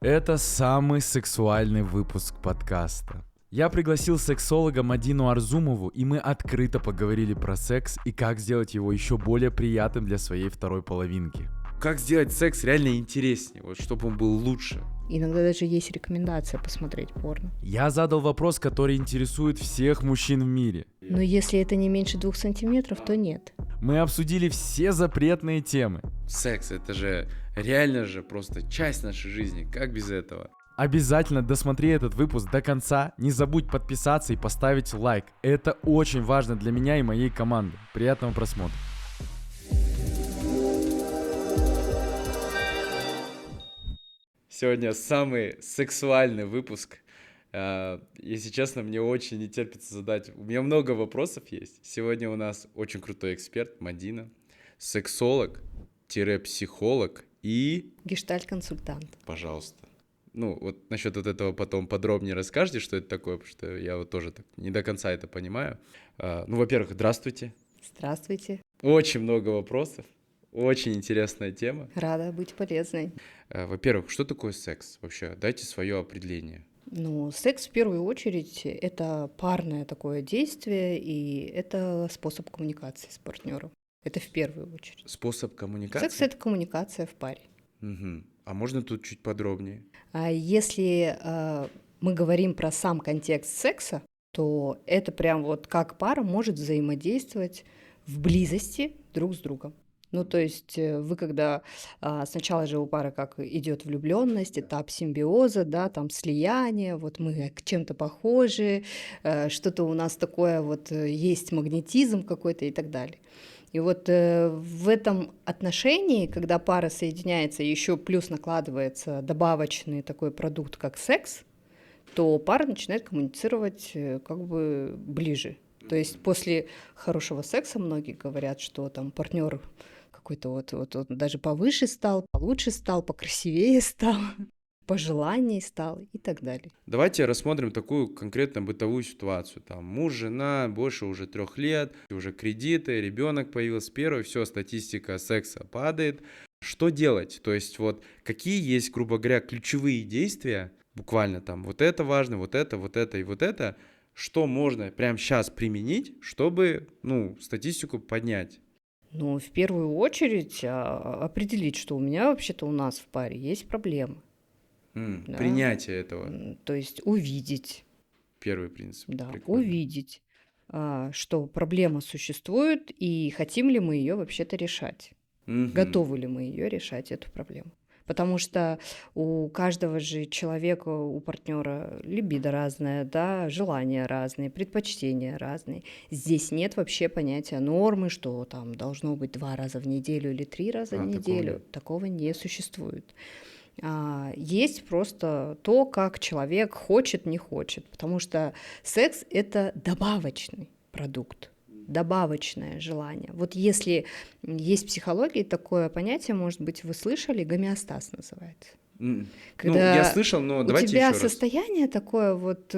Это самый сексуальный выпуск подкаста. Я пригласил сексолога Мадину Арзумову, и мы открыто поговорили про секс и как сделать его еще более приятным для своей второй половинки. Как сделать секс реально интереснее, вот чтобы он был лучше. Иногда даже есть рекомендация посмотреть порно. Я задал вопрос, который интересует всех мужчин в мире. Но если это не меньше 2 сантиметров, то нет. Мы обсудили все запретные темы. Секс — это же реально же просто часть нашей жизни, как без этого? Обязательно досмотри этот выпуск до конца, не забудь подписаться и поставить лайк. Это очень важно для меня и моей команды. Приятного просмотра. Сегодня самый сексуальный выпуск. Если честно, мне очень не терпится задать. У меня много вопросов есть. Сегодня у нас очень крутой эксперт Мадина, сексолог-психолог и... Гештальт-консультант. Пожалуйста. Ну, вот насчет вот этого потом подробнее расскажете, что это такое, потому что я вот тоже так не до конца это понимаю. Ну, во-первых, здравствуйте. Здравствуйте. Очень много вопросов. Очень интересная тема. Рада быть полезной. Во-первых, что такое секс вообще? Дайте свое определение. Ну, секс в первую очередь это парное такое действие, и это способ коммуникации с партнером. Это в первую очередь. Способ коммуникации? Секс — это коммуникация в паре. Угу. А можно тут чуть подробнее? А если мы говорим про сам контекст секса, то это прям вот как пара может взаимодействовать в близости друг с другом. Ну, то есть вы когда сначала же у пары как идет влюбленность, этап симбиоза, да, там слияние, вот мы к чем-то похожи, что-то у нас такое вот есть магнетизм какой-то и так далее. И вот в этом отношении, когда пара соединяется, еще плюс накладывается добавочный такой продукт, как секс, то пара начинает коммуницировать как бы ближе. То есть после хорошего секса многие говорят, что там партнер какой-то вот даже повыше стал, получше стал, покрасивее стал, пожеланий стал и так далее. Давайте рассмотрим такую конкретно бытовую ситуацию. Там муж, жена, больше уже 3 лет, уже кредиты, ребенок появился первый, все, статистика секса падает. Что делать? То есть вот какие есть, грубо говоря, ключевые действия, буквально там вот это важно, вот это и вот это, что можно прямо сейчас применить, чтобы, статистику поднять? Ну, в первую очередь определить, что у меня вообще-то у нас в паре есть проблемы. Да. Принятие этого. То есть увидеть. Первый принцип. Да, Прикольно. увидеть, что проблема существует и хотим ли мы ее вообще-то решать. Готовы ли мы ее решать, эту проблему. Потому что у каждого же человека, у партнера либидо разное, да, желания разные, предпочтения разные. Здесь нет вообще понятия нормы, что там должно быть 2 раза в неделю или 3 раза в неделю. Такого не существует. Есть просто то, как человек хочет, не хочет. Потому что секс — это добавочный продукт. Добавочное желание. Вот если есть в психологии такое понятие, может быть, вы слышали, гомеостаз называется. Когда я слышал, но давайте еще раз. У тебя состояние такое вот,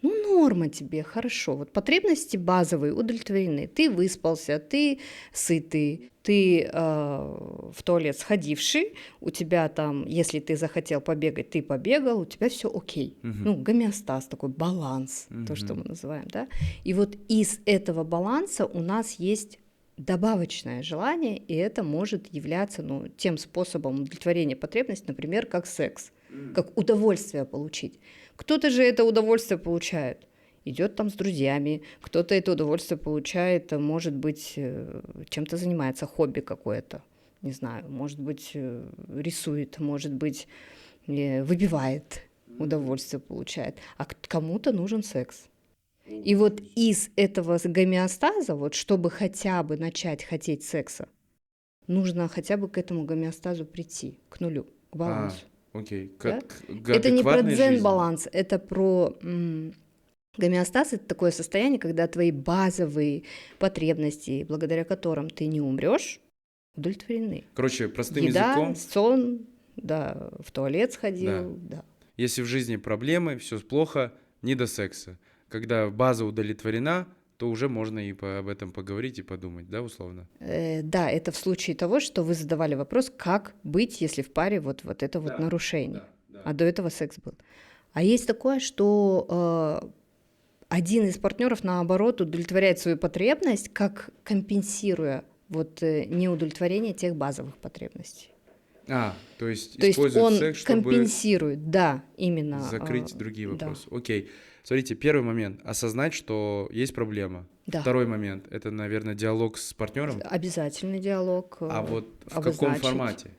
норма тебе, хорошо. Вот потребности базовые удовлетворены. Ты выспался, ты сытый, ты в туалет сходивший, у тебя там, если ты захотел побегать, ты побегал, у тебя все окей. Гомеостаз, такой баланс, то, что мы называем, да. И вот из этого баланса у нас есть добавочное желание, и это может являться тем способом удовлетворения потребностей, например, как секс, как удовольствие получить. Кто-то же это удовольствие получает, идет там с друзьями, кто-то это удовольствие получает, может быть, чем-то занимается, хобби какое-то, не знаю, может быть, рисует, может быть, выпивает, удовольствие получает, а кому-то нужен секс. И вот из этого гомеостаза, вот чтобы хотя бы начать хотеть секса, нужно хотя бы к этому гомеостазу прийти, к нулю, к балансу. Окей. Да? Это не про дзен-баланс, это про гомеостаз. Это такое состояние, когда твои базовые потребности, благодаря которым ты не умрешь, удовлетворены. Короче, простым Еда, языком. сон, да, в туалет сходил, да. Если в жизни проблемы, все плохо, не до секса. Когда база удовлетворена, то уже можно и об этом поговорить и подумать, да, условно? Да, это в случае того, что вы задавали вопрос, как быть, если в паре вот это вот Да, нарушение, да. а до этого секс был. А есть такое, что один из партнеров, наоборот, удовлетворяет свою потребность, как компенсируя вот неудовлетворение тех базовых потребностей. То есть То есть используют он секс, чтобы компенсирует, да, именно. закрыть другие Да, вопросы. Окей. Смотрите, первый момент — осознать, что есть проблема. да. Второй момент — это, наверное, диалог с партнером. Обязательный диалог. А вот в каком обозначить. формате?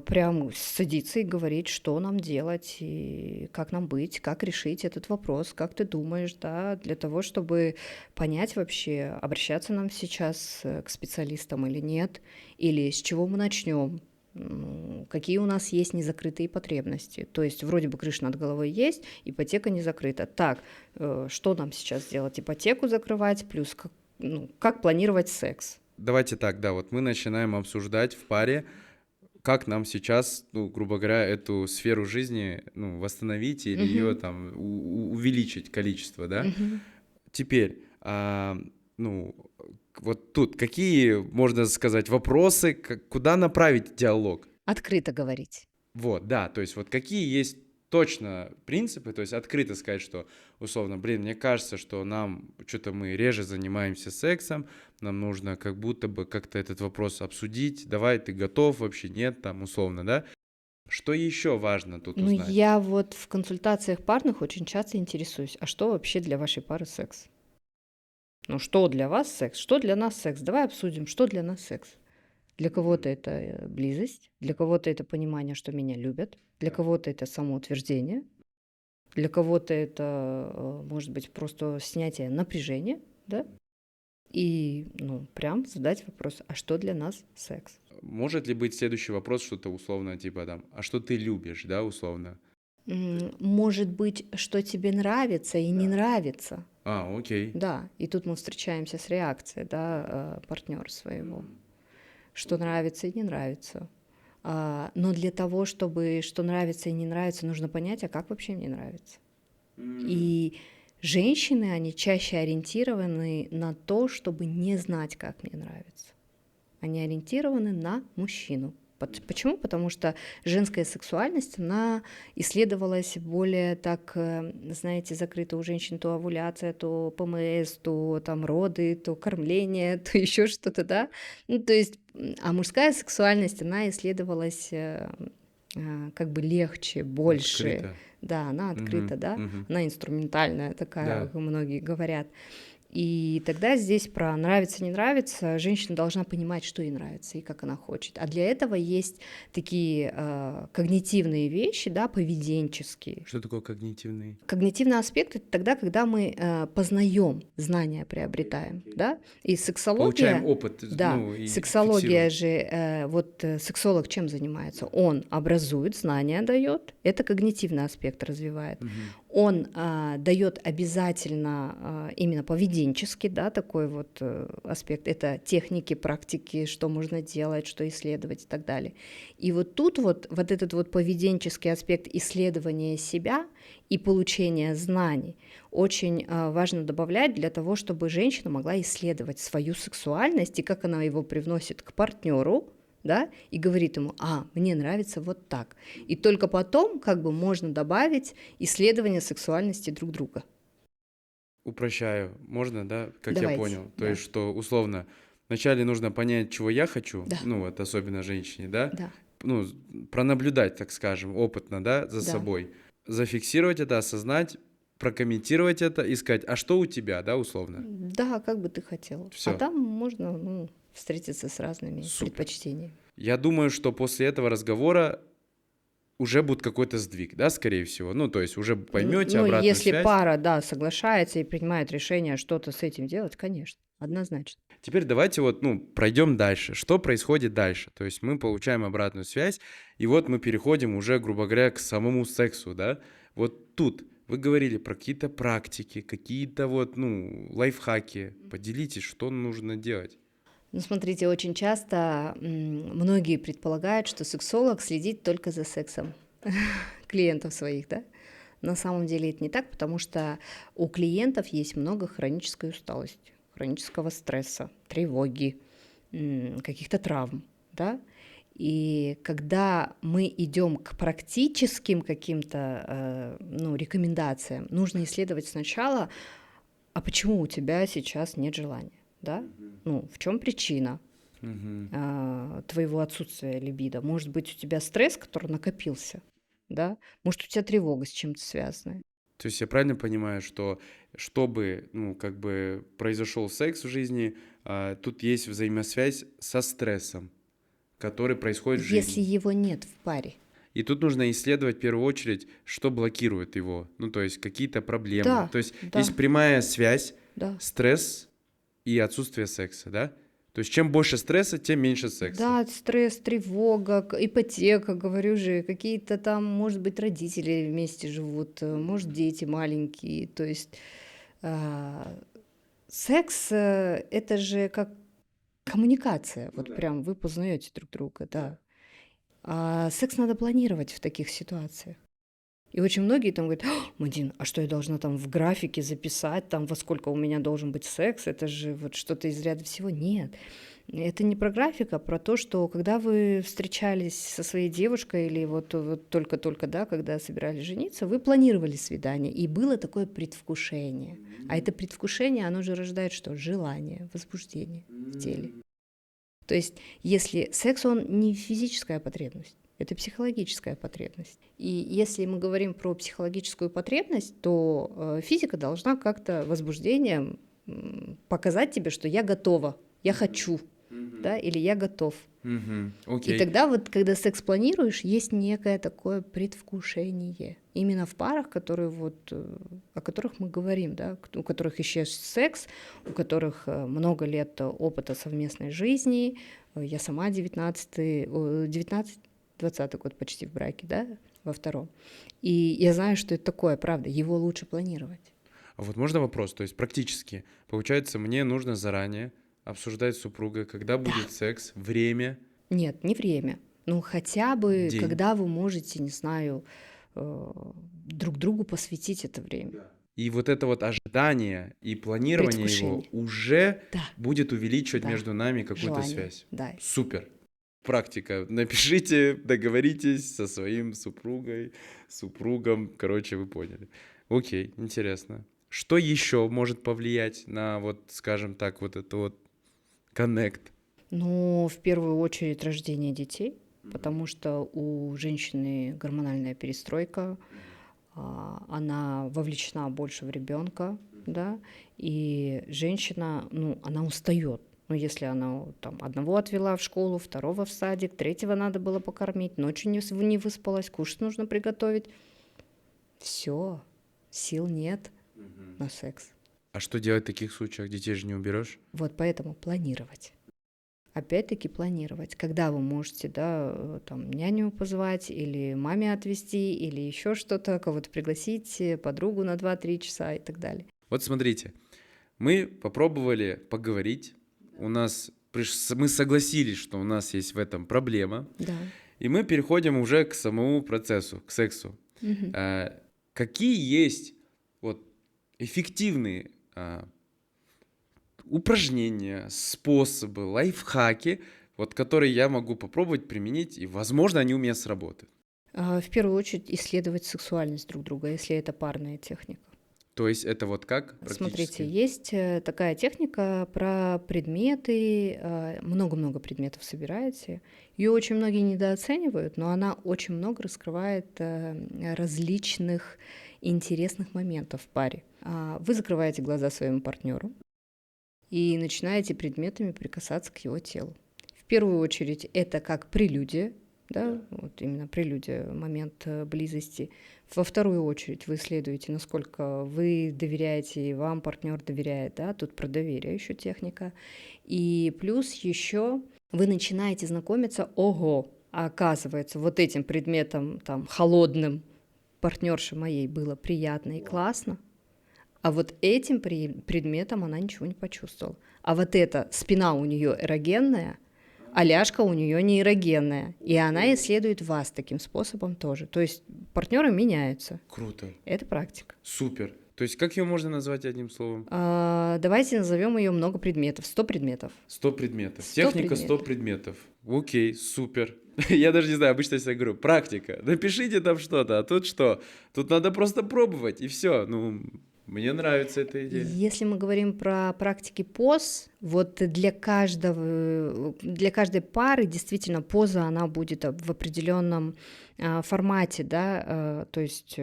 Прям садиться и говорить, что нам делать и как нам быть, как решить этот вопрос, как ты думаешь, да, для того, чтобы понять вообще, обращаться нам сейчас к специалистам или нет, или с чего мы начнем, какие у нас есть незакрытые потребности. То есть вроде бы крыша над головой есть, ипотека не закрыта. Так, что нам сейчас делать? Ипотеку закрывать, плюс как планировать секс? Давайте так, да, вот мы начинаем обсуждать в паре, как нам сейчас, грубо говоря, эту сферу жизни, восстановить или ее там увеличить количество, да? Теперь, вот тут какие, можно сказать, вопросы, куда направить диалог? Открыто говорить. Вот, да, то есть вот какие есть точно принципы, то есть открыто сказать, что условно, мне кажется, что что-то мы реже занимаемся сексом, нам нужно как будто бы как-то этот вопрос обсудить, давай, ты готов вообще, нет, там условно, да? Что еще важно тут узнать? Я вот в консультациях парных очень часто интересуюсь, а что вообще для вашей пары секс? Что для вас секс, что для нас секс? Давай обсудим, что для нас секс. Для кого-то это близость, для кого-то это понимание, что меня любят, для кого-то это самоутверждение, для кого-то это, может быть, просто снятие напряжения, да? И, прям задать вопрос, а что для нас секс? Может ли быть следующий вопрос, что-то условно, типа там, а что ты любишь, да, условно? Может быть, что тебе нравится и не нравится. Окей. Да, и тут мы встречаемся с реакцией, да, партнера своего, что нравится и не нравится. Но для того, чтобы что нравится и не нравится, нужно понять, а как вообще мне нравится. И женщины, они чаще ориентированы на то, чтобы не знать, как мне нравится. Они ориентированы на мужчину. Почему? Потому что женская сексуальность, она исследовалась более так, знаете, закрыта у женщин то овуляция, то ПМС, то там роды, то кормление, то еще что-то, да. То есть, а мужская сексуальность, она исследовалась как бы легче, больше. Открыто. Да, она открыта, да. Она инструментальная такая, Да. многие говорят. И тогда здесь про нравится, не нравится, женщина должна понимать, что ей нравится и как она хочет. А для этого есть такие когнитивные вещи, да, поведенческие. Что такое когнитивный? Когнитивный аспект — это тогда, когда мы познаем, знания приобретаем, да, и сексология... Получаем опыт, Да, и сексология фиксируем. же, сексолог чем занимается? Он образует, знания дает, это когнитивный аспект развивает. Он дает обязательно именно поведенческий, да, такой вот аспект. Это техники, практики, что можно делать, что исследовать и так далее. И вот тут вот этот вот поведенческий аспект исследования себя и получения знаний очень важно добавлять для того, чтобы женщина могла исследовать свою сексуальность и как она его привносит к партнеру, да, и говорит ему, мне нравится вот так. И только потом как бы можно добавить исследование сексуальности друг друга. Упрощаю, можно, да, как Давайте, я понял? То да. есть, что условно, вначале нужно понять, чего я хочу, Да. вот особенно женщине, да, Да. пронаблюдать, так скажем, опытно, да, за Да. собой, зафиксировать это, осознать, прокомментировать это и сказать, а что у тебя, да, условно? Да, как бы ты хотела. Всё. А там можно встретиться с разными Супер. предпочтениями. Я думаю, что после этого разговора уже будет какой-то сдвиг, да, скорее всего, то есть уже поймете обратную если связь. пара, да, соглашается и принимает решение что-то с этим делать, конечно, однозначно. Теперь давайте пройдем дальше. Что происходит дальше? То есть мы получаем обратную связь, и вот мы переходим уже, грубо говоря, к самому сексу, да? Вот тут вы говорили про какие-то практики, какие-то лайфхаки. Поделитесь, что нужно делать. Смотрите, очень часто многие предполагают, что сексолог следит только за сексом клиентов своих, да? На самом деле это не так, потому что у клиентов есть много хронической усталости, хронического стресса, тревоги, каких-то травм, да. И когда мы идем к практическим каким-то рекомендациям, нужно исследовать сначала, а почему у тебя сейчас нет желания, да? Ну, в чем причина твоего отсутствия либидо? Может быть, у тебя стресс, который накопился, да? Может, у тебя тревога с чем-то связанная. То есть я правильно понимаю, что чтобы, произошел секс в жизни, тут есть взаимосвязь со стрессом, который происходит в Если жизни. его нет в паре. И тут нужно исследовать в первую очередь, что блокирует его. Ну, то есть какие-то проблемы. Да, То есть да. есть прямая связь, Да. стресс и отсутствие секса, да? То есть чем больше стресса, тем меньше секса. Да, стресс, тревога, ипотека, говорю же, какие-то там, может быть, родители вместе живут, может, дети маленькие. То есть секс это же как коммуникация. Вот прям вы познаете друг друга, да. А секс надо планировать в таких ситуациях. И очень многие там говорят: Мадин, а что я должна там в графике записать, там во сколько у меня должен быть секс, это же вот что-то из ряда всего. Нет, это не про график, а про то, что когда вы встречались со своей девушкой или вот только-только, да, когда собирались жениться, вы планировали свидание, и было такое предвкушение. А это предвкушение, оно же рождает что? Желание, возбуждение в теле. То есть если секс, он не физическая потребность, это психологическая потребность. И если мы говорим про психологическую потребность, то физика должна как-то возбуждением показать тебе, что я готова, я хочу, да, или я готов. Окей. И тогда вот, когда секс планируешь, есть некое такое предвкушение. Именно в парах, которые вот, о которых мы говорим, да, у которых исчез секс, у которых много лет опыта совместной жизни. Я сама 20 год почти в браке, да, во втором. И я знаю, что это такое, правда, его лучше планировать. А вот можно вопрос? То есть практически, получается, мне нужно заранее обсуждать с супругой, когда будет секс, время. Нет, не время. Ну, хотя бы, День. когда вы можете, не знаю, друг другу посвятить это время. И вот это вот ожидание и планирование его Предвкушение. уже Да. будет увеличивать Да. между нами какую-то Желание. связь. Да. Супер. Практика. Напишите, договоритесь со своим супругом. Короче, вы поняли. Окей, интересно. Что еще может повлиять на, вот, скажем так, вот это вот коннект? Ну, в первую очередь рождение детей, потому что у женщины гормональная перестройка, она вовлечена больше в ребенка, да, и женщина, ну, она устает. Ну, если она там одного отвела в школу, второго в садик, третьего надо было покормить, ночью не выспалась, кушать нужно приготовить. Все, сил нет на секс. А что делать в таких случаях? Детей же не уберешь? Вот поэтому планировать. Опять-таки планировать, когда вы можете, да, там, няню позвать, или маме отвезти, или еще что-то, кого-то пригласить, подругу на 2-3 часа и так далее. Вот смотрите, мы попробовали поговорить, мы согласились, что у нас есть в этом проблема, Да. и мы переходим уже к самому процессу, к сексу. Мгм. Какие есть вот эффективные упражнения, способы, лайфхаки, вот, которые я могу попробовать применить, и, возможно, они у меня сработают? В первую очередь исследовать сексуальность друг друга, если это парная техника. То есть это вот как Смотрите, практически? есть такая техника про предметы, много-много предметов собираете. Ее очень многие недооценивают, но она очень много раскрывает различных интересных моментов в паре. Вы закрываете глаза своему партнеру и начинаете предметами прикасаться к его телу. В первую очередь это как прелюдия, да, вот именно прелюдия, момент близости. Во вторую очередь вы исследуете, насколько вы доверяете, и вам партнер доверяет, да, тут про доверие еще техника. И плюс еще вы начинаете знакомиться, ого, а оказывается, вот этим предметом там холодным партнерше моей было приятно и классно, а вот этим предметом она ничего не почувствовала. А вот эта спина у нее эрогенная, а ляжка у нее не эрогенная. И она исследует вас таким способом тоже. То есть партнеры меняются. Круто. Это практика. Супер. То есть как ее можно назвать одним словом? Давайте назовем ее много предметов, 100 предметов. 100 предметов. 100 Техника 100 предметов. Окей, супер. Я даже не знаю, обычно я говорю, практика. Напишите там что-то, а тут что? Тут надо просто пробовать, и все. Ну, мне нравится эта идея. Если мы говорим про практики поз, вот для каждой пары действительно поза, она будет в определенном формате, да, то есть,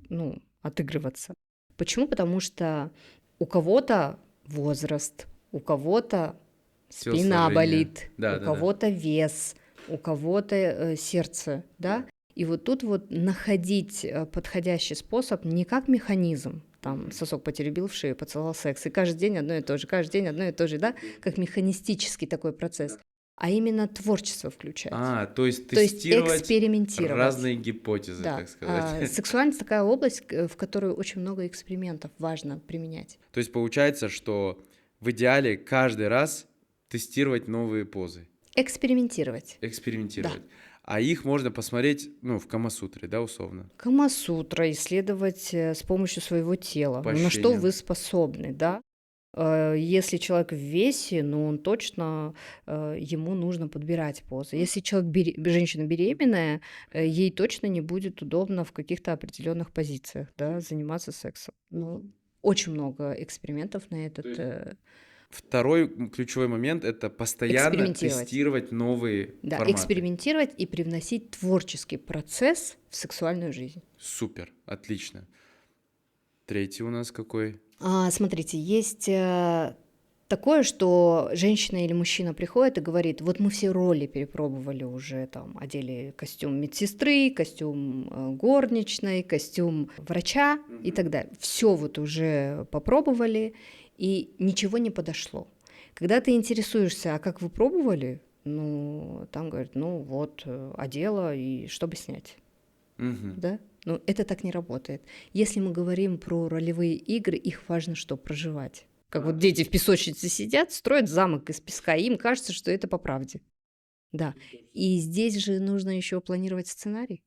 ну, отыгрываться. Почему? Потому что у кого-то возраст, у кого-то спина болит, у кого-то вес, у кого-то сердце, да, и вот тут вот находить подходящий способ не как механизм, там сосок потеребил в шею, поцеловал секс, и каждый день одно и то же, каждый день одно и то же, да, как механистический такой процесс, а именно творчество включать. То есть тестировать экспериментировать. Разные гипотезы, да. так сказать. Сексуальность такая область, в которой очень много экспериментов важно применять. То есть получается, что в идеале каждый раз тестировать новые позы. Экспериментировать. Да. А их можно посмотреть, ну, в Камасутре, да, условно? Камасутра, исследовать с помощью своего тела. По На что ощущениям. вы способны, да? Если человек в весе, ну, он точно, ему нужно подбирать позы. Если женщина беременная, ей точно не будет удобно в каких-то определенных позициях, да, заниматься сексом. Ну, очень много экспериментов на этот... Второй ключевой момент — это постоянно тестировать новые форматы. Экспериментировать и привносить творческий процесс в сексуальную жизнь. Супер, отлично. Третий у нас какой? Смотрите, есть такое, что женщина или мужчина приходит и говорит, вот мы все роли перепробовали уже, там, одели костюм медсестры, костюм горничной, костюм врача и так далее. Все вот уже попробовали, и ничего не подошло. Когда ты интересуешься, а как вы пробовали, ну, там говорят, ну вот, одела, и чтобы снять. Да? Но это так не работает. Если мы говорим про ролевые игры, их важно что? Проживать. Как вот дети в песочнице сидят, строят замок из песка, и им кажется, что это по правде. Да. И здесь же нужно еще планировать сценарий.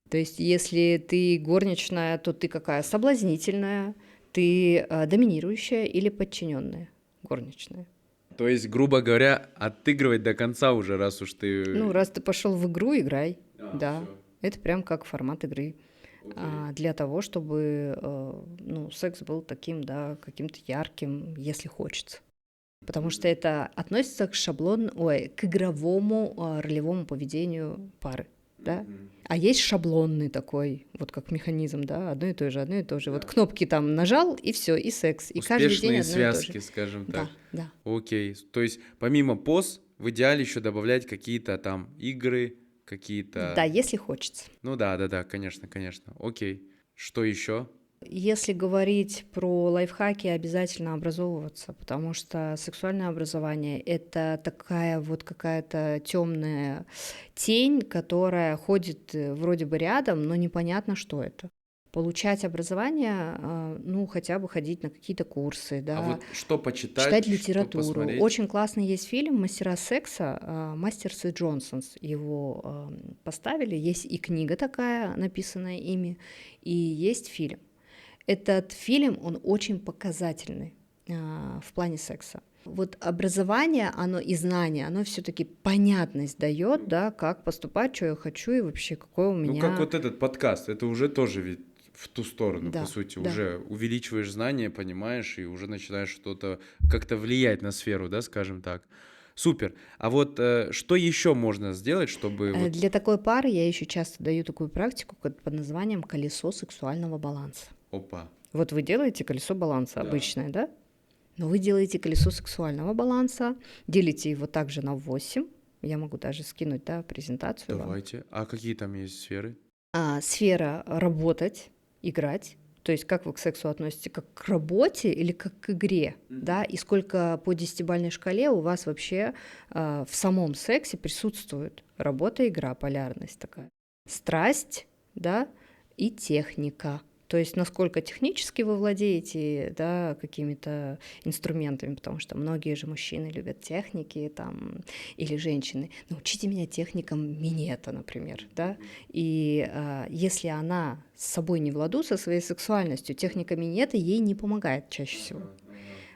То есть если ты горничная, то ты какая? Соблазнительная, ты доминирующая или подчиненная горничная. То есть, грубо говоря, отыгрывать до конца уже, раз уж ты... Ну, раз ты пошел в игру, играй. Да. Всё. Это прям как формат игры. Для того, чтобы секс был таким, да, каким-то ярким, если хочется. Потому что это относится к к игровому ролевому поведению пары. Да? А есть шаблонный такой, вот как механизм, да, одно и то же. Да. Вот кнопки там нажал, и все, и секс. И успешные каждый день связки, одно и то же. скажем так. Да. Окей. То есть, помимо поз, в идеале еще добавлять какие-то там игры, какие-то... Да, если хочется. Ну да, конечно. Окей. Что еще? Если говорить про лайфхаки, обязательно образовываться, потому что сексуальное образование — это такая вот какая-то темная тень, которая ходит вроде бы рядом, но непонятно, что это. Получать образование, ну, хотя бы ходить на какие-то курсы, да. А вот что почитать, читать литературу. что посмотреть? Очень классный есть фильм «Мастера секса», Мастерс и Джонсонс его поставили. Есть и книга такая, написанная ими, и есть фильм. Этот фильм, он очень показательный в плане секса. Вот образование, оно и знание, оно все-таки понятность дает, да, как поступать, что я хочу и вообще какой у меня... Ну, как вот этот подкаст, это уже тоже ведь в ту сторону, Да, по сути, да. уже увеличиваешь знания, понимаешь, и уже начинаешь что-то как-то влиять на сферу, да, скажем так. Супер. А вот что еще можно сделать, чтобы... вот- Для такой пары я еще часто даю такую практику под названием «колесо сексуального баланса». Опа. Вот вы делаете колесо баланса Да. обычное, да? Но вы делаете колесо сексуального баланса, делите его также на 8. Я могу даже скинуть, да, презентацию вам. Давайте. А какие там есть сферы? Сфера работать, играть. То есть как вы к сексу относитесь, как к работе или как к игре, да? И сколько по 10-бальной шкале у вас вообще в самом сексе присутствует работа, игра, полярность такая. Страсть, да, и техника. То есть насколько технически вы владеете, да, какими-то инструментами, потому что многие же мужчины любят техники там, или женщины. Научите меня техникам минета, например. Да? И если она с собой не в ладу со своей сексуальностью, техника минета ей не помогает чаще всего.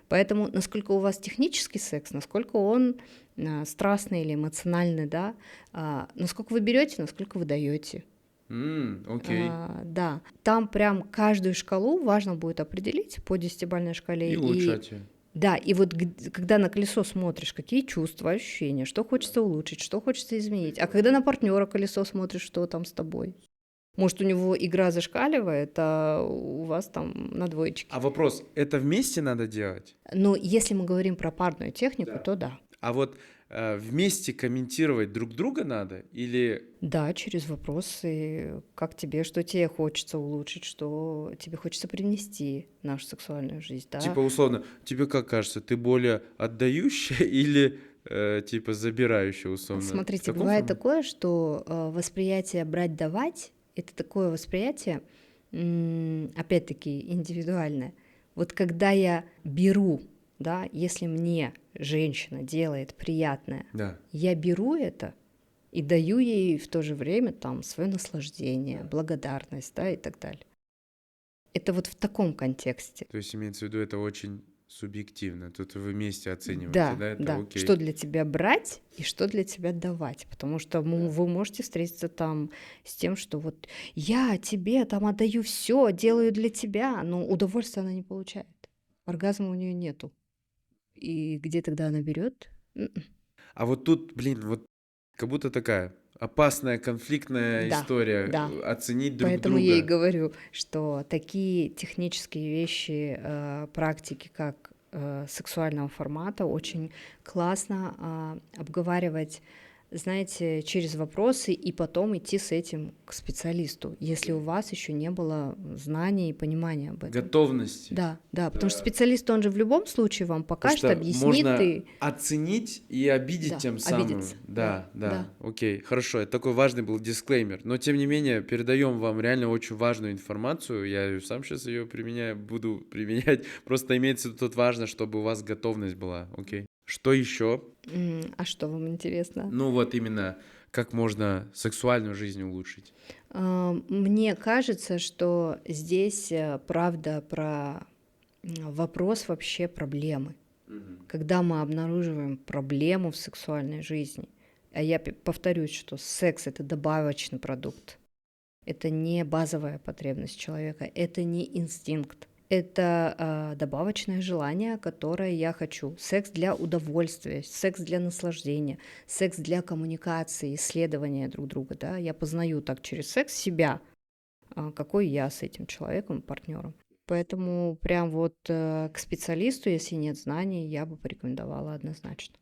Поэтому насколько у вас технический секс, насколько он страстный или эмоциональный, да, насколько вы берете, насколько вы даете. Окей. Да, там прям каждую шкалу важно будет определить по 10-бальной шкале. И улучшать ее. Да, и вот когда на колесо смотришь, какие чувства, ощущения, что хочется улучшить, что хочется изменить. А когда на партнера колесо смотришь, что там с тобой. Может, у него игра зашкаливает, а у вас там на двоечке. А вопрос, это вместе надо делать? Но если мы говорим про парную технику, то да. А вот вместе комментировать друг друга надо или... Да, через вопросы, как тебе, что тебе хочется улучшить, что тебе хочется привнести в нашу сексуальную жизнь, да. Типа, условно, тебе как кажется, ты более отдающая или типа забирающая, условно? Смотрите, В таком бывает формате? такое, что восприятие брать-давать — это такое восприятие, опять-таки, индивидуальное. Вот когда я беру, да, если мне женщина делает приятное, Да. я беру это и даю ей в то же время там свое наслаждение, благодарность, да, и так далее. Это вот в таком контексте. То есть имеется в виду, это очень субъективно. Тут вы вместе оцениваете, Да, да? Это да. окей. Что для тебя брать и что для тебя давать. Потому что вы можете встретиться там с тем, что вот я тебе там отдаю все, делаю для тебя, но удовольствия она не получает. Оргазма у нее нету. И где тогда она берет? А вот тут, блин, вот как будто такая опасная, конфликтная Да, история. да. Оценить друг Поэтому друга. я и говорю, что такие технические вещи, практики, как сексуального формата, очень классно обговаривать, знаете, через вопросы и потом идти с этим к специалисту, если у вас еще не было знаний и понимания об этом. Готовности. Да, да, потому что специалист, он же в любом случае вам Потому покажет, что объяснит можно и... оценить и обидеть Да, тем самым. обидеться. Да, Да, да, окей, хорошо. Это такой важный был дисклеймер. Но тем не менее, передаем вам реально очень важную информацию. Я сам сейчас ее применяю, буду применять. Просто имеется в виду, тут важно, чтобы у вас готовность была. Окей. Что еще? А что вам интересно? Ну вот именно, как можно сексуальную жизнь улучшить. Мне кажется, что здесь правда про вопрос вообще проблемы. Когда мы обнаруживаем проблему в сексуальной жизни, а я повторюсь, что секс — это добавочный продукт, это не базовая потребность человека, это не инстинкт. Это добавочное желание, которое я хочу. Секс для удовольствия, секс для наслаждения, секс для коммуникации, исследования друг друга. Да? Я познаю так через секс себя, какой я с этим человеком, партнером. Поэтому прям вот к специалисту, если нет знаний, я бы порекомендовала однозначно.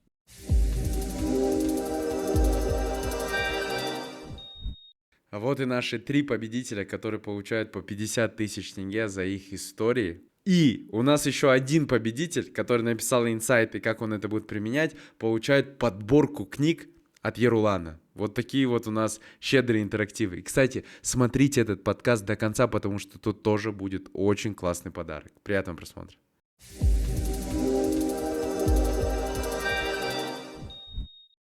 А вот и наши 3 победителя, которые получают по 50 тысяч тенге за их истории. И у нас еще один победитель, который написал инсайты, как он это будет применять, получает подборку книг от Ерулана. Вот такие вот у нас щедрые интерактивы. И, кстати, смотрите этот подкаст до конца, потому что тут тоже будет очень классный подарок. Приятного просмотра.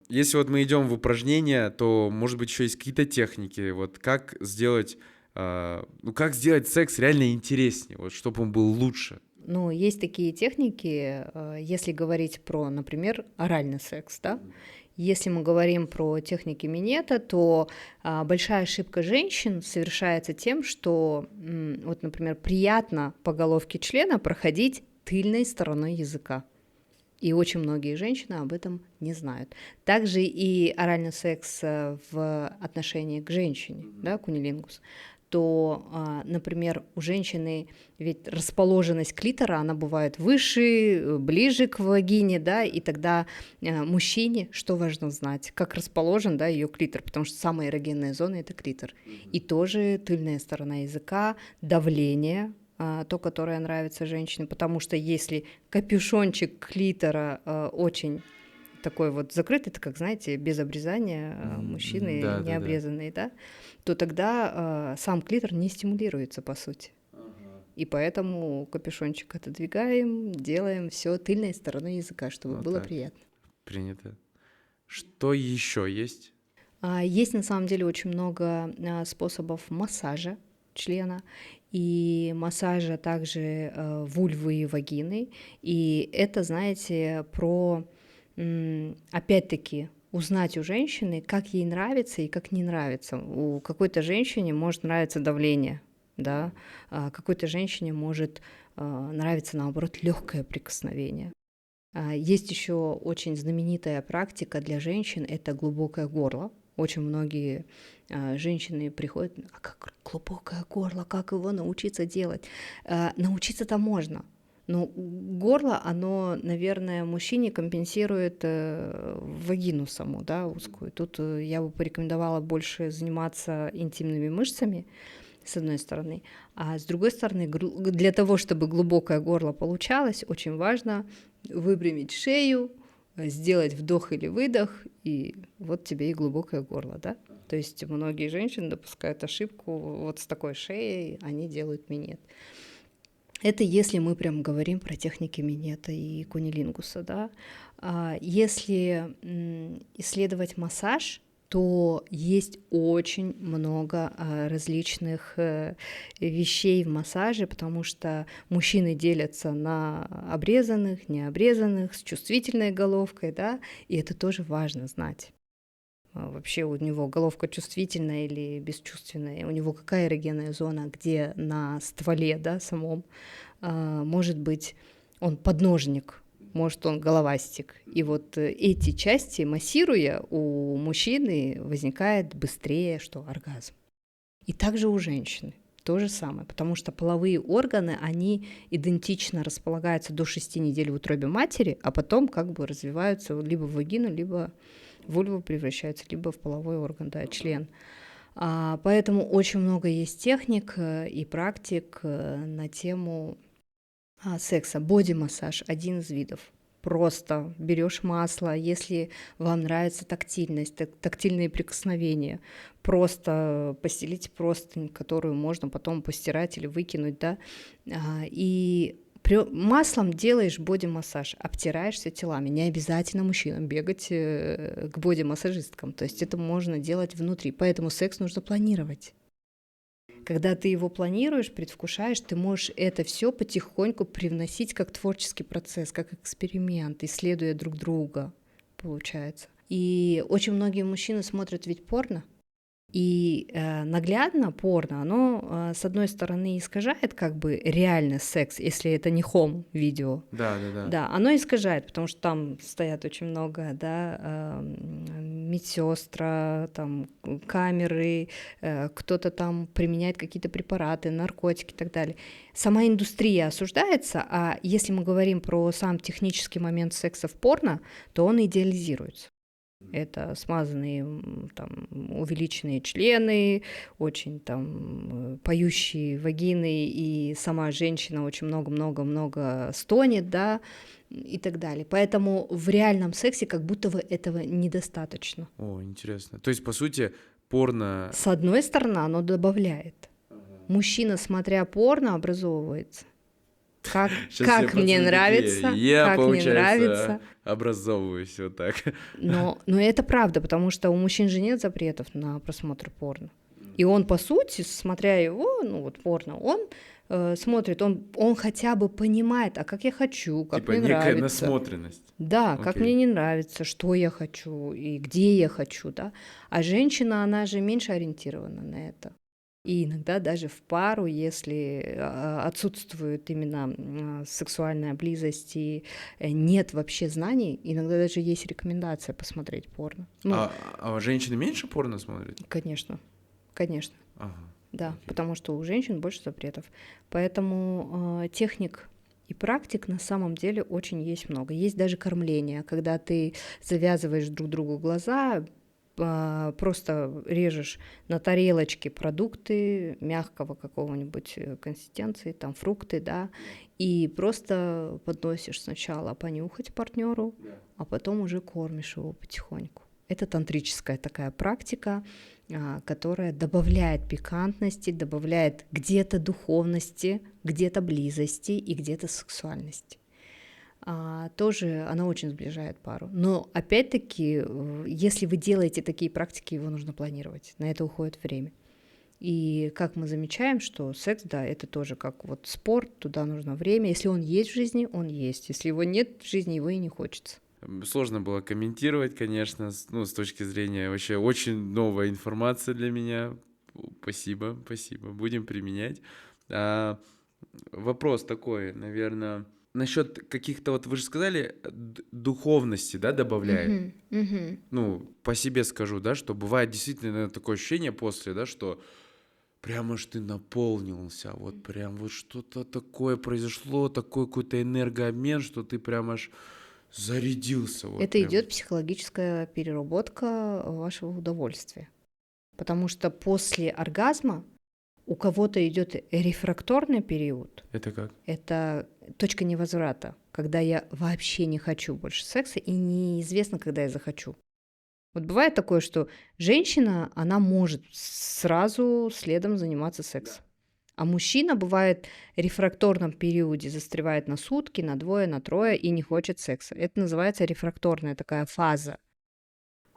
Если вот мы идем в упражнения, то, может быть, еще есть какие-то техники. Вот как сделать, как сделать секс реально интереснее, вот, чтобы он был лучше. Ну, есть такие техники, если говорить про, например, оральный секс, да. Если мы говорим про техники минета, то большая ошибка женщин совершается тем, что, вот, например, приятно по головке члена проходить тыльной стороной языка. И очень многие женщины об этом не знают. Также и оральный секс в отношении к женщине, да, кунилингус, то, например, у женщины ведь расположенность клитора, она бывает выше, ближе к вагине, да, и тогда мужчине что важно знать, как расположен, да, ее клитор, потому что самая эрогенная зона — это клитор. И тоже тыльная сторона языка, давление, то, которое нравится женщине, потому что если капюшончик клитора очень такой вот закрытый, это как, знаете, без обрезания мужчины Да, необрезанные, да, то тогда сам клитор не стимулируется, по сути. И поэтому капюшончик отодвигаем, делаем все тыльной стороной языка, чтобы Вот было так. приятно. Принято. Что еще есть? Есть на самом деле очень много способов массажа члена и массажа также вульвы и вагины. И это, знаете, про, опять-таки, узнать у женщины, как ей нравится и как не нравится. У какой-то женщине может нравиться давление, да, а какой-то женщине может нравиться, наоборот, легкое прикосновение. Есть еще очень знаменитая практика для женщин — это глубокое горло. Очень многие женщины приходят: а как глубокое горло, как его научиться делать? Научиться-то можно, но горло, оно, наверное, мужчине компенсирует вагину саму, да, узкую. Тут я бы порекомендовала больше заниматься интимными мышцами, с одной стороны, а с другой стороны, для того, чтобы глубокое горло получалось, очень важно выпрямить шею, сделать вдох или выдох, и вот тебе и глубокое горло, да? То есть многие женщины допускают ошибку вот с такой шеей, они делают минет. Это если мы прям говорим про техники минета и кунилингуса, да. Если исследовать массаж, то есть очень много различных вещей в массаже, потому что мужчины делятся на обрезанных, необрезанных, с чувствительной головкой, да, и это тоже важно знать. Вообще у него головка чувствительная или бесчувственная, у него какая эрогенная зона, где на стволе, да, самом, может быть, он подножник, может, он головастик. И вот эти части, массируя, у мужчины возникает быстрее, что оргазм. И также у женщины то же самое, потому что половые органы, они идентично располагаются до 6 недель в утробе матери, а потом как бы развиваются либо в вагину, либо в вульву превращаются, либо в половой орган, да, член. Поэтому очень много есть техник и практик на тему секса. Боди-массаж — один из видов. Просто берешь масло, если вам нравится тактильность, тактильные прикосновения, просто постелите простынь, которую можно потом постирать или выкинуть, да, и маслом делаешь боди-массаж, обтираешься телами. Не обязательно мужчинам бегать к боди-массажисткам, то есть это можно делать внутри, поэтому секс нужно планировать. Когда ты его планируешь, предвкушаешь, ты можешь это все потихоньку привносить как творческий процесс, как эксперимент, исследуя друг друга, получается. И очень многие мужчины смотрят ведь порно, и наглядно порно, оно, с одной стороны, искажает как бы реальный секс, если это не хом-видео. Да. Да, оно искажает, потому что там стоят очень много, да, медсестра, там камеры, кто-то там применяет какие-то препараты, наркотики и так далее. Сама индустрия осуждается, а если мы говорим про сам технический момент секса в порно, то он идеализируется. Это смазанные, там, увеличенные члены, очень там поющие вагины, и сама женщина очень много-много-много стонет, да, и так далее. Поэтому в реальном сексе как будто бы этого недостаточно. О, интересно. То есть, по сути, порно... С одной стороны, оно добавляет. Мужчина, смотря порно, образовывается. Как мне нравится, Я, как мне нравится. получается, образовываюсь вот так. Но это правда, потому что у мужчин же нет запретов на просмотр порно. И он, по сути, смотря его, ну вот порно, он смотрит, он хотя бы понимает, а как я хочу, как Типа мне некая нравится. насмотренность. Да, как мне не нравится, что я хочу и где я хочу, да. А женщина, она же меньше ориентирована на это. И иногда даже в пару, если отсутствует именно сексуальная близость и нет вообще знаний, иногда даже есть рекомендация посмотреть порно. Ну, А женщины меньше порно смотрят? конечно. Ага. Да, потому что у женщин больше запретов. Поэтому техник и практик на самом деле очень есть много. Есть даже кормление, когда ты завязываешь друг другу глаза, просто режешь на тарелочке продукты мягкого какого-нибудь консистенции, там фрукты, да, и просто подносишь сначала понюхать партнеру, а потом уже кормишь его потихоньку. Это тантрическая такая практика, которая добавляет пикантности, добавляет где-то духовности, где-то близости и где-то сексуальности. Тоже она очень сближает пару. Но опять-таки, если вы делаете такие практики, его нужно планировать. На это уходит время. И как мы замечаем, что секс, да, это тоже как вот спорт, туда нужно время. Если он есть в жизни, он есть. Если его нет в жизни, его и не хочется. Сложно было комментировать, конечно, с точки зрения вообще очень новая информация для меня. Спасибо. Будем применять. Вопрос такой, наверное, насчет каких-то, вот вы же сказали, духовности, да, добавляет. По себе скажу, да, что бывает действительно такое ощущение после, да, что прям аж ты наполнился, вот прям вот что-то такое произошло, такой какой-то энергообмен, что ты прям аж зарядился. Вот это прям. идет психологическая переработка вашего удовольствия. Потому что после оргазма у кого-то идет рефракторный период. Это как? Это точка невозврата, когда я вообще не хочу больше секса и неизвестно, когда я захочу. Вот бывает такое, что женщина, она может сразу следом заниматься сексом. А мужчина бывает в рефракторном периоде, застревает на сутки, на двое, на трое и не хочет секса. Это называется рефракторная такая фаза.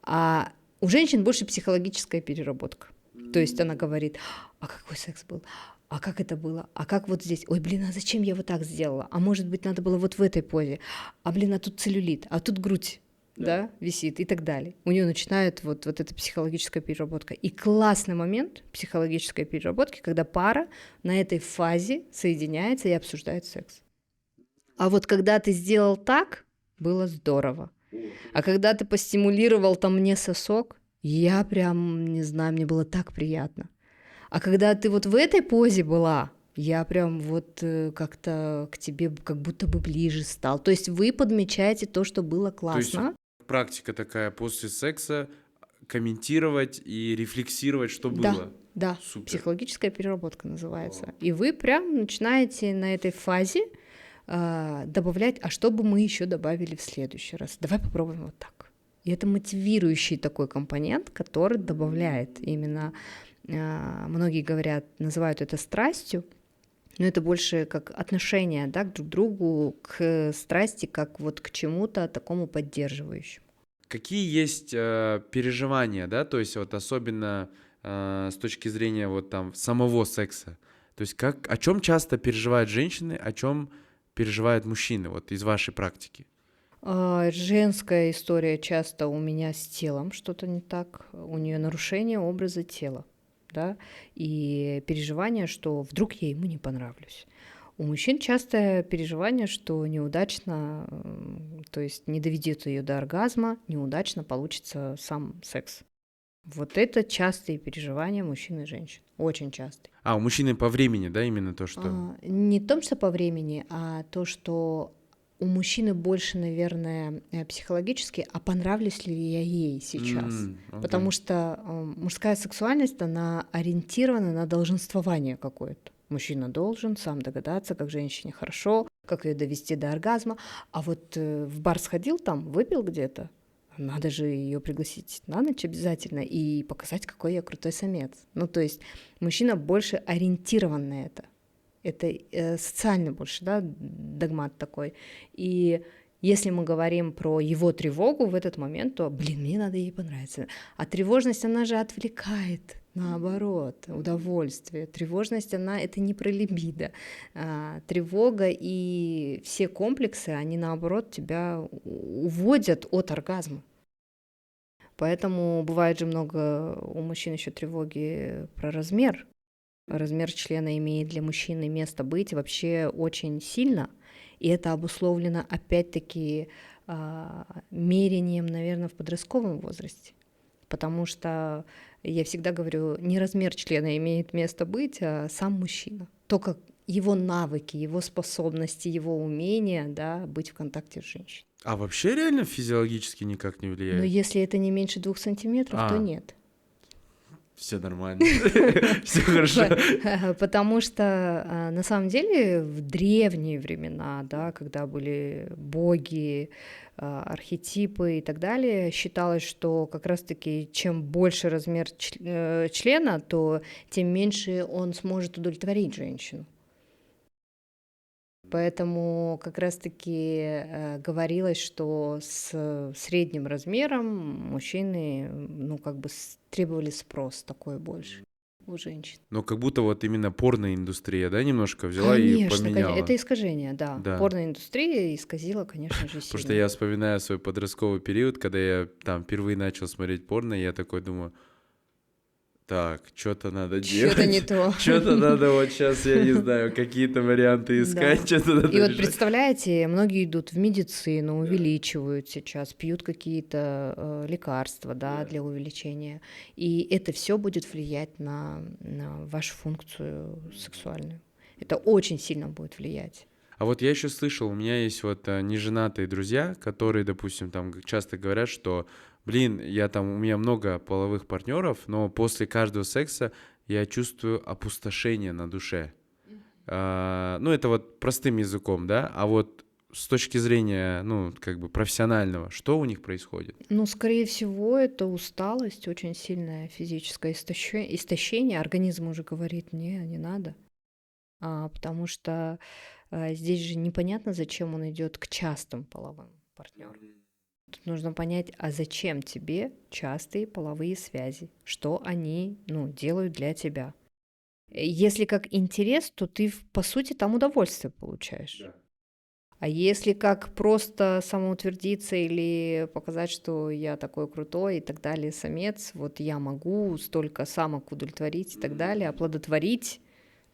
А у женщин больше психологическая переработка. То есть она говорит, а какой секс был? А как это было? А как вот здесь? Ой, блин, а зачем я вот так сделала? А может быть, надо было вот в этой позе? А блин, а тут целлюлит, а тут грудь. Да, висит и так далее. У нее начинает вот эта психологическая переработка. И классный момент психологической переработки, когда пара на этой фазе соединяется и обсуждает секс. А вот когда ты сделал так, было здорово. А когда ты постимулировал там мне сосок, я прям, не знаю, мне было так приятно. А когда ты вот в этой позе была, я прям вот как-то к тебе как будто бы ближе стал. То есть вы подмечаете то, что было классно. Практика такая после секса комментировать и рефлексировать, что было. Да, Супер. Психологическая переработка называется. И вы прям начинаете на этой фазе добавлять, а что бы мы еще добавили в следующий раз? Давай попробуем вот так. И это мотивирующий такой компонент, который добавляет именно, многие говорят, называют это страстью, но это больше как отношение, да, к друг другу, к страсти, как вот к чему-то такому поддерживающему. Какие есть переживания, да, то есть вот особенно с точки зрения вот там самого секса, то есть о чем часто переживают женщины, о чем переживают мужчины, вот из вашей практики? Женская история часто у меня с телом что-то не так, у нее нарушение образа тела. Да, и переживание, что вдруг я ему не понравлюсь. У мужчин часто переживание, что неудачно, то есть не доведет ее до оргазма, неудачно получится сам секс. Вот это частые переживания мужчин и женщин, очень частые. У мужчины по времени, да, именно то, что... Не то, что по времени, а то, что у мужчины больше, наверное, психологически, а понравлюсь ли я ей сейчас? Потому что мужская сексуальность, она ориентирована на долженствование какое-то. Мужчина должен сам догадаться, как женщине хорошо, как ее довести до оргазма. А вот в бар сходил там, выпил где-то, надо же ее пригласить на ночь обязательно и показать, какой я крутой самец. Ну, то есть мужчина больше ориентирован на это. Это социальный больше, да, догмат такой. И если мы говорим про его тревогу в этот момент, то, мне надо ей понравиться. А тревожность, она же отвлекает, наоборот, удовольствие. Тревожность, это не про либидо. Тревога и все комплексы, они, наоборот, тебя уводят от оргазма. Поэтому бывает же много у мужчин еще тревоги про размер. Размер члена имеет для мужчины место быть вообще очень сильно, и это обусловлено опять-таки мерением, наверное, в подростковом возрасте, потому что я всегда говорю, не размер члена имеет место быть, а сам мужчина, только его навыки, его способности, его умения, да, быть в контакте с женщиной. А вообще реально физиологически никак не влияет? Но если это не меньше 2 сантиметров, то нет. Все нормально, все хорошо. Потому что на самом деле в древние времена, да, когда были боги, архетипы и так далее, считалось, что как раз-таки чем больше размер члена, то тем меньше он сможет удовлетворить женщину. Поэтому как раз-таки говорилось, что с средним размером мужчины, ну, как бы требовали спрос такой больше у женщин. Но как будто вот именно порноиндустрия, да, немножко взяла и Конечно, поменяла. это искажение, да. Да. Порноиндустрия исказила, конечно же, Потому что сильно. я вспоминаю свой подростковый период, когда я там впервые начал смотреть порно, и я такой думаю, так, что-то надо делать. Что-то не то. Что-то надо вот сейчас, я не знаю, какие-то варианты искать, Да. что-то надо И вот решать. представляете, многие идут в медицину, увеличивают сейчас, пьют какие-то лекарства, да, для увеличения. И это все будет влиять на вашу функцию сексуальную. Это очень сильно будет влиять. А вот я еще слышал, у меня есть вот неженатые друзья, которые, допустим, там часто говорят, что, блин, у меня много половых партнеров, но после каждого секса я чувствую опустошение на душе. Ну, это вот простым языком, да, а вот с точки зрения, ну, как бы профессионального, что у них происходит? Ну, скорее всего, это усталость, очень сильное физическое истощение. Организм уже говорит, не надо. Потому что здесь же непонятно, зачем он идет к частым половым партнерам. Тут нужно понять, а зачем тебе частые половые связи? Что они, делают для тебя? Если как интерес, то ты, по сути, там удовольствие получаешь. Да. А если как просто самоутвердиться или показать, что я такой крутой и так далее, самец, вот я могу столько самок удовлетворить и так далее, оплодотворить,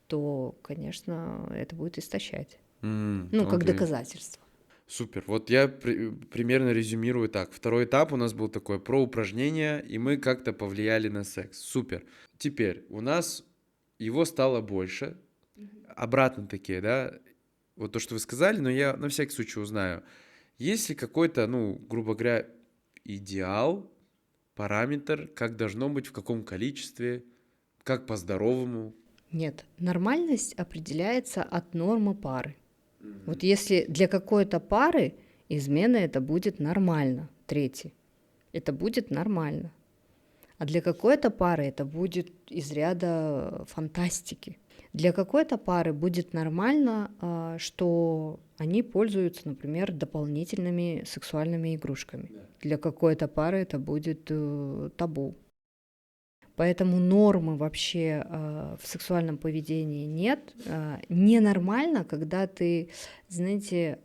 то, конечно, это будет истощать. Как Окей. доказательство. Супер. Вот я примерно резюмирую так. Второй этап у нас был такой про упражнения, и мы как-то повлияли на секс. Супер. Теперь у нас его стало больше. Обратно такие, да? Вот то, что вы сказали, но я на всякий случай узнаю. Есть ли какой-то, грубо говоря, идеал, параметр, как должно быть, в каком количестве, как по-здоровому? Нет, нормальность определяется от нормы пары. Вот если для какой-то пары измена это будет нормально, третий, это будет нормально. А для какой-то пары это будет из ряда фантастики. Для какой-то пары будет нормально, что они пользуются, например, дополнительными сексуальными игрушками. Для какой-то пары это будет табу. Поэтому нормы вообще в сексуальном поведении нет. Ненормально, когда ты, знаете,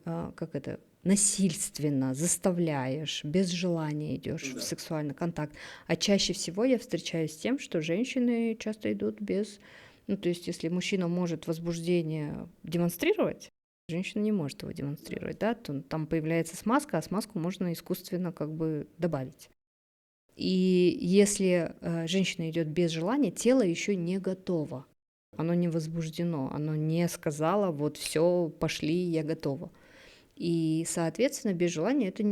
насильственно заставляешь, без желания идешь в сексуальный контакт. А чаще всего я встречаюсь с тем, что женщины часто идут без... то есть если мужчина может возбуждение демонстрировать, женщина не может его демонстрировать, да, то там появляется смазка, а смазку можно искусственно добавить. И если женщина идет без желания, тело еще не готово, оно не возбуждено, оно не сказала, вот все, пошли, я готова. И, соответственно, без желания это,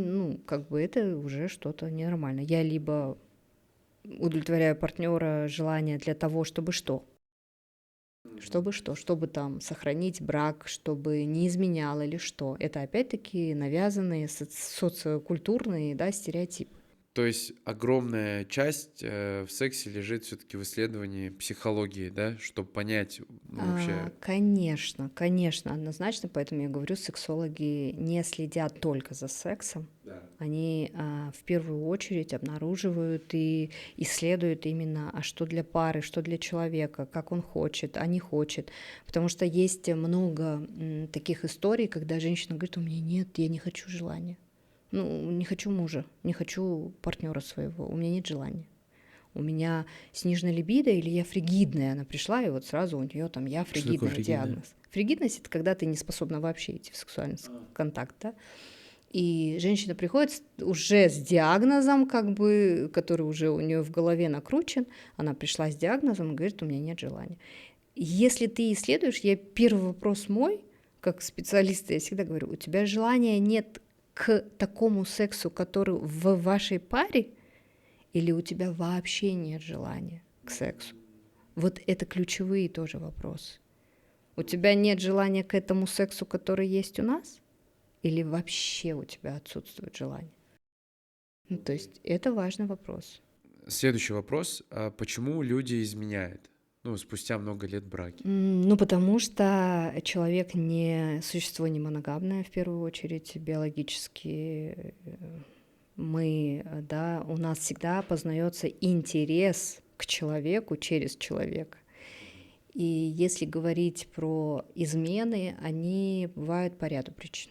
это уже что-то ненормально. Я либо удовлетворяю партнера желание для того, чтобы что? Чтобы там сохранить брак, чтобы не изменял или что. Это опять-таки навязанные социокультурные, стереотипы. То есть огромная часть в сексе лежит все-таки в исследовании психологии, да, чтобы понять вообще. Конечно, однозначно, поэтому я говорю, сексологи не следят только за сексом, Да. Они в первую очередь обнаруживают и исследуют именно, а что для пары, что для человека, как он хочет, а не хочет, потому что есть много таких историй, когда женщина говорит, у меня нет, я не хочу желания. Не хочу мужа, не хочу партнера своего, у меня нет желания. У меня сниженная либидо или я фригидная. Она пришла, и вот сразу у нее там я фригидная, диагноз. Фригидность — это когда ты не способна вообще идти в сексуальный контакт, да? И женщина приходит уже с диагнозом, который уже у нее в голове накручен. Она пришла с диагнозом и говорит, у меня нет желания. Если ты исследуешь, первый вопрос мой, как специалиста, я всегда говорю, у тебя желания нет к такому сексу, который в вашей паре, или у тебя вообще нет желания к сексу? Вот это ключевые тоже вопросы. У тебя нет желания к этому сексу, который есть у нас? Или вообще у тебя отсутствует желание? Ну, то есть это важный вопрос. Следующий вопрос. А почему люди изменяют? Ну, спустя много лет браки. Ну, потому что человек не существо не моногамное, в первую очередь, биологически. Мы, да, у нас всегда познается интерес к человеку через человека. И если говорить про измены, они бывают по ряду причин.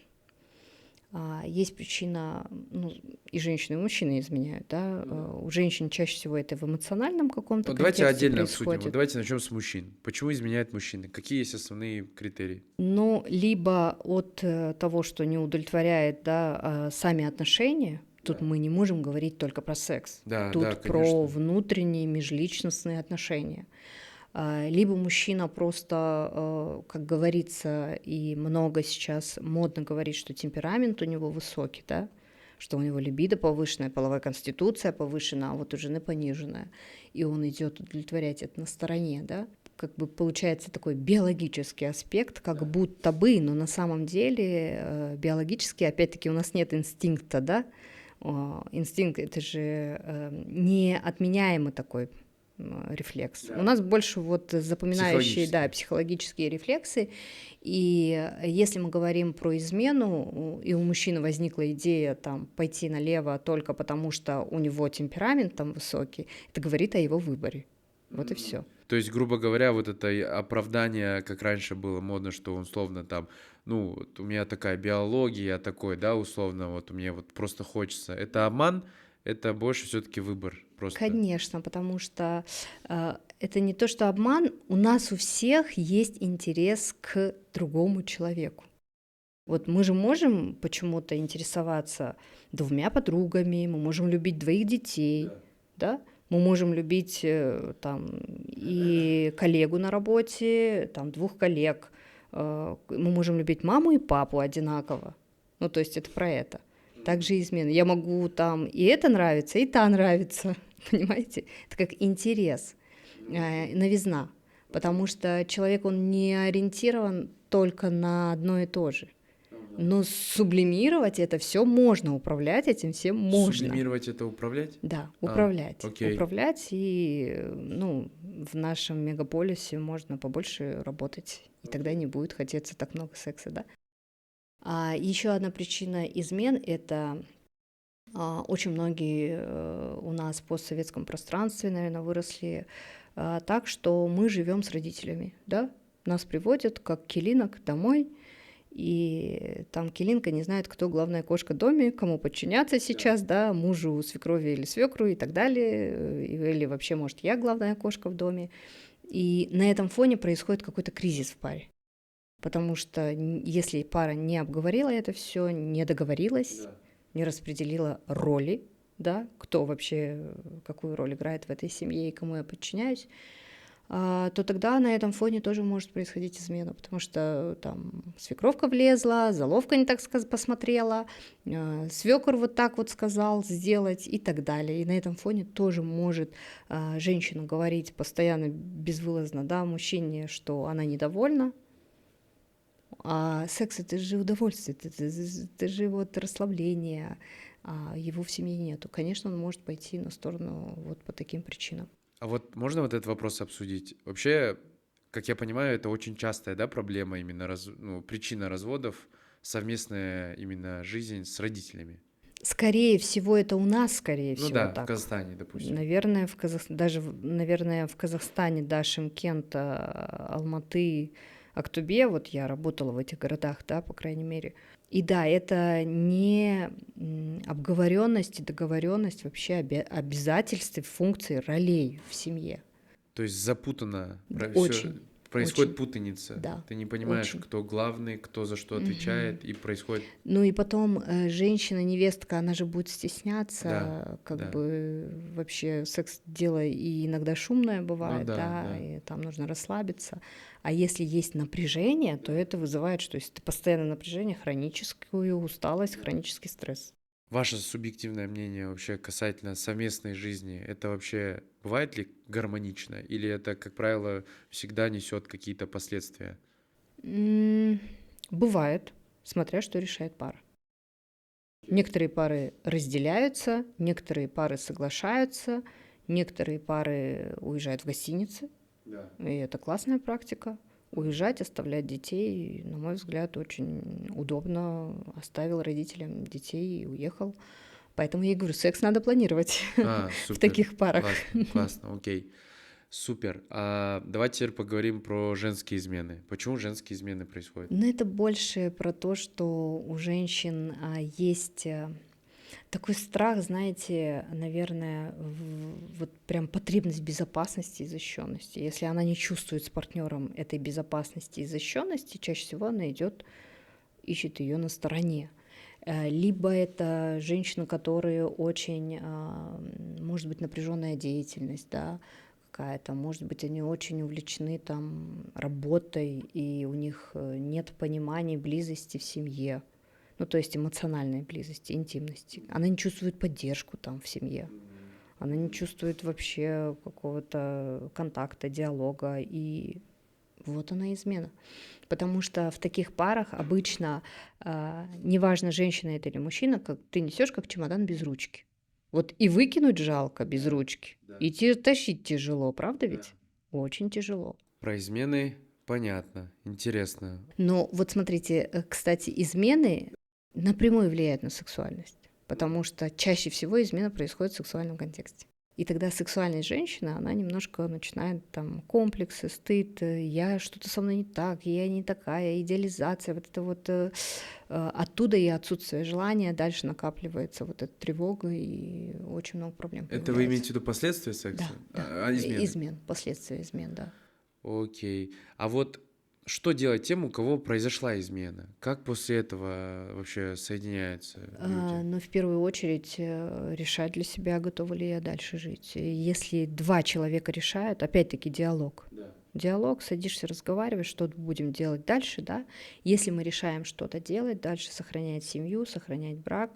Есть причина, ну, и женщины, и мужчины изменяют, да. У женщин чаще всего это в эмоциональном каком-то Давайте контексте отдельно обсудим. происходит. Вот давайте начнем с мужчин. Почему изменяют мужчины? Какие есть основные критерии? Ну, либо от того, что не удовлетворяет, да, сами отношения. Тут мы не можем говорить только про секс. Да, Тут да, про конечно. внутренние межличностные отношения. Либо мужчина просто, как говорится, и много сейчас модно говорить, что темперамент у него высокий, да, что у него либидо повышенная, половая конституция повышена, а вот у жены пониженная, и он идет удовлетворять это на стороне, да. Как бы получается такой биологический аспект, как будто бы, но на самом деле биологически, опять-таки, у нас нет инстинкта, да. Инстинкт — это же неотменяемый такой рефлекс. Да. У нас больше вот запоминающие, да, психологические рефлексы. И если мы говорим про измену, и у мужчины возникла идея там пойти налево только потому, что у него темперамент там высокий, это говорит о его выборе. Вот и все. То есть, грубо говоря, вот это оправдание, как раньше было модно, что условно там, ну, вот у меня такая биология, я такой, да, условно, вот мне вот просто хочется. Это обман, это больше все-таки выбор просто. Конечно, потому что это не то, что обман, у нас у всех есть интерес к другому человеку. Вот мы же можем почему-то интересоваться двумя подругами, мы можем любить двоих детей, да? Мы можем любить там и коллегу на работе, там двух коллег. Мы можем любить маму и папу одинаково. Ну, то есть это про это. Также измены. Я могу там и это нравится, и та нравится. Понимаете? Это как интерес, новизна. Потому что человек, он не ориентирован только на одно и то же. Но сублимировать это все можно, управлять этим всем можно. Сублимировать это управлять? Да, управлять. Окей. Управлять, и ну, в нашем мегаполисе можно побольше работать, и тогда не будет хотеться так много секса, да. А еще одна причина измен — это очень многие у нас в постсоветском пространстве, наверное, выросли так, что мы живем с родителями, да. Нас приводят как килинок домой, и там килинка не знает, кто главная кошка в доме, кому подчиняться сейчас, да, мужу, свекрови или свекру и так далее, или вообще, может, я главная кошка в доме. И на этом фоне происходит какой-то кризис в паре. Потому что если пара не обговорила это все, не договорилась, не распределила роли, да, кто вообще какую роль играет в этой семье и кому я подчиняюсь, то тогда на этом фоне тоже может происходить измена, потому что там свекровка влезла, заловка не так посмотрела, свекор вот так вот сказал сделать и так далее. И на этом фоне тоже может женщина говорить постоянно безвылазно, да, мужчине, что она недовольна. А секс — это же удовольствие, это же вот расслабление, а его в семье нету. Конечно, он может пойти на сторону вот по таким причинам. А вот можно вот этот вопрос обсудить? Вообще, как я понимаю, это очень частая, да, проблема, именно причина разводов, совместная именно жизнь с родителями. Скорее всего, это у нас, скорее всего, да, так. В Казахстане, допустим. Наверное, в Казахстане, да, Шымкент, Алматы, Актобе, вот я работала в этих городах, да, по крайней мере. И да, это не обговоренность и договоренность вообще обязательств, функций, ролей в семье. То есть запутанно. Очень. Происходит очень. путаница. Да, ты не понимаешь, очень. кто главный, кто за что отвечает, и происходит... Ну и потом женщина, невестка, она же будет стесняться, Да, бы вообще секс-дело и иногда шумное бывает, да. И там нужно расслабиться. А если есть напряжение, то это вызывает, что если ты постоянно напряжение, хроническую усталость, хронический стресс. Ваше субъективное мнение вообще касательно совместной жизни, это вообще бывает ли гармонично? Или это, как правило, всегда несет какие-то последствия? М, Бывает, смотря что решает пара. Некоторые пары разделяются, некоторые пары соглашаются, некоторые пары уезжают в гостиницы, Да. и это классная практика. Уезжать, оставлять детей, на мой взгляд, очень удобно. Оставил родителям детей и уехал. Поэтому я и говорю, секс надо планировать в Супер. таких парах. Классно, классно, окей. Супер. Давайте теперь поговорим про женские измены. Почему женские измены происходят? Но это больше про то, что у женщин есть такой страх, знаете, наверное, вот прям потребность безопасности и защищенности. Если она не чувствует с партнером этой безопасности и защищенности, чаще всего она идет, ищет ее на стороне. Либо это женщины, которые очень, может быть, напряженная деятельность, да, какая-то, может быть, они очень увлечены там работой, и у них нет понимания близости в семье, ну, то есть эмоциональной близости, интимности. Она не чувствует поддержку там в семье, она не чувствует вообще какого-то контакта, диалога, и вот она измена. Потому что в таких парах обычно, неважно, женщина это или мужчина, как ты несешь как чемодан без ручки. Вот и выкинуть жалко без ручки, и тащить тяжело, правда ведь? Очень тяжело. Про измены понятно, интересно. Но вот смотрите, кстати, измены напрямую влияют на сексуальность, потому что чаще всего измена происходит в сексуальном контексте. И тогда сексуальная женщина, она немножко начинает там комплексы, стыд, я что-то со мной не так, я не такая, идеализация, вот это вот оттуда и отсутствие желания, дальше накапливается вот эта тревога и очень много проблем Это вы появляется. имеете в виду последствия секса? Да. Измены? Измен, последствия измен, да. Окей. А вот что делать тем, у кого произошла измена? Как после этого вообще соединяются люди? Но в первую очередь решать для себя, готова ли я дальше жить. И если два человека решают, опять-таки диалог. Да. Диалог, садишься, разговариваешь, что будем делать дальше, да. Если мы решаем что-то делать, дальше сохранять семью, сохранять брак,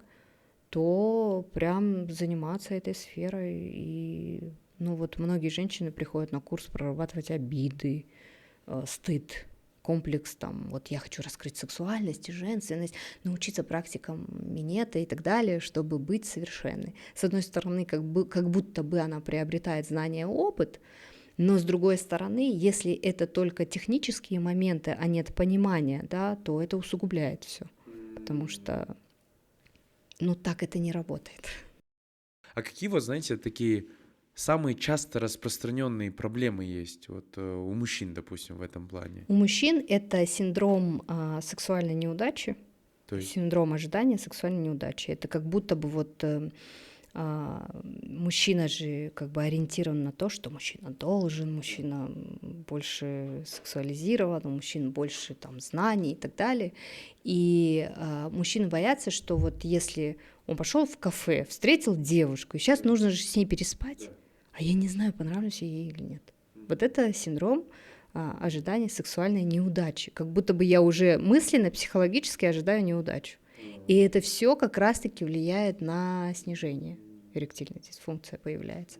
то прям заниматься этой сферой. И, ну вот многие женщины приходят на курс прорабатывать обиды, стыд, комплекс, там, вот я хочу раскрыть сексуальность и женственность, научиться практикам минета и так далее, чтобы быть совершенной. С одной стороны, как будто бы она приобретает знания и опыт, но с другой стороны, если это только технические моменты, а нет понимания, да, то это усугубляет все, потому что, ну, так это не работает. А какие вот, знаете, такие самые часто распространенные проблемы есть вот у мужчин, допустим, в этом плане? У мужчин это синдром сексуальной неудачи, То есть, синдром ожидания сексуальной неудачи. Это как будто бы вот мужчина же как бы ориентирован на то, что мужчина должен, мужчина больше сексуализирован, у мужчин больше там знаний и так далее. И мужчины боятся, что вот если он пошел в кафе, встретил девушку, и сейчас нужно же с ней переспать, а я не знаю, понравлюсь я ей или нет. Вот это синдром ожидания сексуальной неудачи. Как будто бы я уже мысленно, психологически ожидаю неудачу. И это все как раз-таки влияет на снижение эректильной дисфункции появляется.